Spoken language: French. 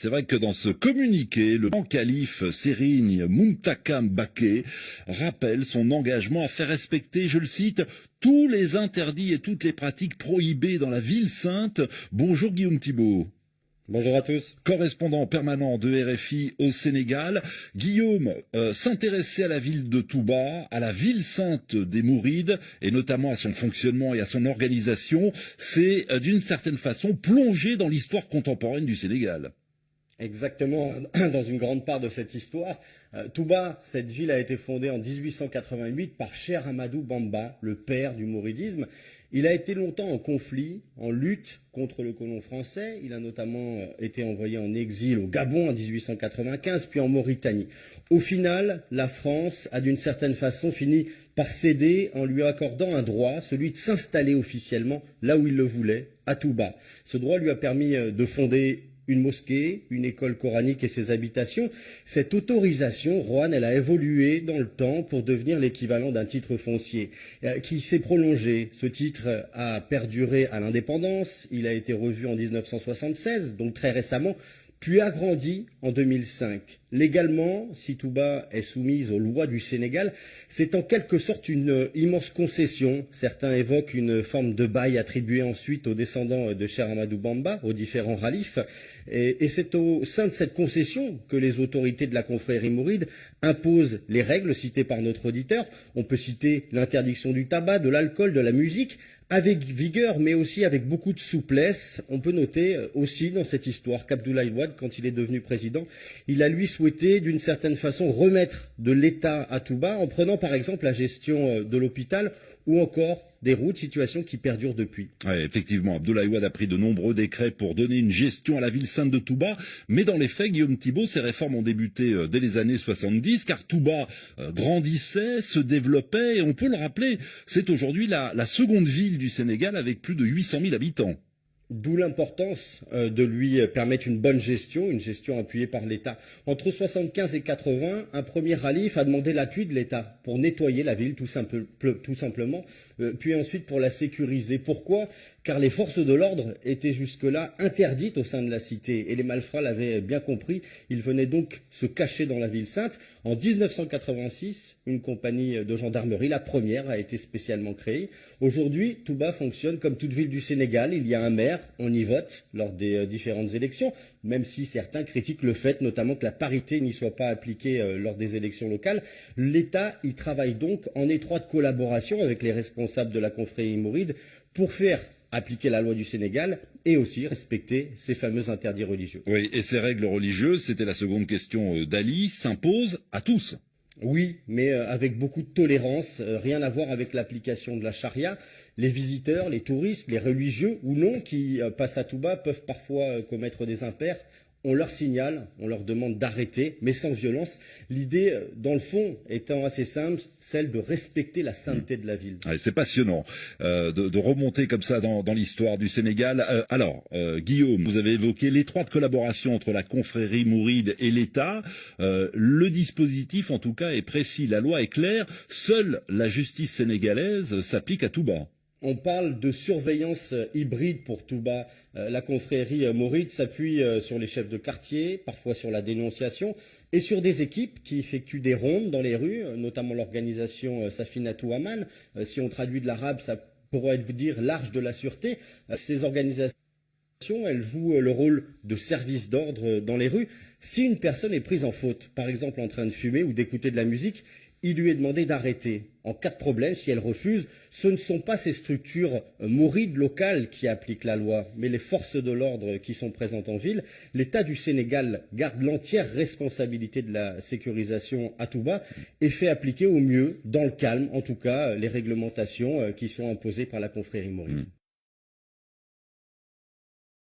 c'est vrai que dans ce communiqué, le grand calife Serigne Muntaka Mbaké rappelle son engagement à faire respecter, je le cite, tous les interdits et toutes les pratiques prohibées dans la ville sainte. Bonjour Guillaume Thibault. Bonjour à tous. Correspondant permanent de RFI au Sénégal. Guillaume, s'intéresser à la ville de Touba, à la ville sainte des Mourides, et notamment à son fonctionnement et à son organisation, c'est d'une certaine façon plonger dans l'histoire contemporaine du Sénégal. Exactement, dans une grande part de cette histoire. Touba, cette ville a été fondée en 1888 par Cheikh Ahmadou Bamba, le père du mouridisme. Il a été longtemps en conflit, en lutte contre le colon français. Il a notamment été envoyé en exil au Gabon en 1895, puis en Mauritanie. Au final, la France a d'une certaine façon fini par céder en lui accordant un droit, celui de s'installer officiellement là où il le voulait, à Touba. Ce droit lui a permis de fonder une mosquée, une école coranique et ses habitations. Cette autorisation, Roanne, elle a évolué dans le temps pour devenir l'équivalent d'un titre foncier qui s'est prolongé. Ce titre a perduré à l'indépendance, il a été revu en 1976, donc très récemment, puis agrandi en 2005. Légalement, si Touba est soumise aux lois du Sénégal, c'est en quelque sorte une immense concession. Certains évoquent une forme de bail attribué ensuite aux descendants de Cheikh Ahmadou Bamba, aux différents khalifes. Et c'est au sein de cette concession que les autorités de la confrérie mouride imposent les règles citées par notre auditeur. On peut citer l'interdiction du tabac, de l'alcool, de la musique, avec vigueur, mais aussi avec beaucoup de souplesse. On peut noter aussi dans cette histoire qu'Abdoulaye Wade, quand il est devenu président, il a lui souhaité d'une certaine façon remettre de l'État à Touba en prenant par exemple la gestion de l'hôpital ou encore des routes, situation qui perdure depuis. Ouais, effectivement, Abdoulaye Wade a pris de nombreux décrets pour donner une gestion à la ville sainte de Touba, mais dans les faits, Guillaume Thibault, ces réformes ont débuté dès les années 70, car Touba grandissait, se développait, et on peut le rappeler, c'est aujourd'hui la seconde ville du Sénégal avec plus de 800 000 habitants. D'où l'importance de lui permettre une bonne gestion, une gestion appuyée par l'État. Entre 75 et 80, un premier calife a demandé l'appui de l'État pour nettoyer la ville tout simplement, puis ensuite pour la sécuriser. Pourquoi ? Car les forces de l'ordre étaient jusque-là interdites au sein de la cité et les malfrats l'avaient bien compris. Ils venaient donc se cacher dans la ville sainte. En 1986, une compagnie de gendarmerie, la première, a été spécialement créée. Aujourd'hui, Touba fonctionne comme toute ville du Sénégal. Il y a un maire, on y vote lors des différentes élections, même si certains critiquent le fait notamment que la parité n'y soit pas appliquée lors des élections locales. L'État y travaille donc en étroite collaboration avec les responsables de la confrérie mouride pour faire appliquer la loi du Sénégal et aussi respecter ces fameux interdits religieux. Oui, et ces règles religieuses, c'était la seconde question d'Ali, s'imposent à tous. Oui, mais avec beaucoup de tolérance, rien à voir avec l'application de la charia. Les visiteurs, les touristes, les religieux ou non qui passent à Touba peuvent parfois commettre des impairs. On leur signale, on leur demande d'arrêter, mais sans violence. L'idée, dans le fond, étant assez simple, celle de respecter la sainteté de la ville. Ouais, c'est passionnant de remonter comme ça dans l'histoire du Sénégal. Guillaume, vous avez évoqué l'étroite collaboration entre la confrérie mouride et l'État. Le dispositif, en tout cas, est précis. La loi est claire. Seule la justice sénégalaise s'applique à Touba. On parle de surveillance hybride pour Touba. La confrérie mouride s'appuie sur les chefs de quartier, parfois sur la dénonciation, et sur des équipes qui effectuent des rondes dans les rues, notamment l'organisation Safinatou Aman. Si on traduit de l'arabe, ça pourrait dire l'arche de la sûreté. Ces organisations, elles jouent le rôle de service d'ordre dans les rues. Si une personne est prise en faute, par exemple en train de fumer ou d'écouter de la musique, il lui est demandé d'arrêter. En cas de problème, si elle refuse, ce ne sont pas ces structures mourides locales qui appliquent la loi, mais les forces de l'ordre qui sont présentes en ville. L'État du Sénégal garde l'entière responsabilité de la sécurisation à Touba et fait appliquer au mieux, dans le calme en tout cas, les réglementations qui sont imposées par la confrérie mouride.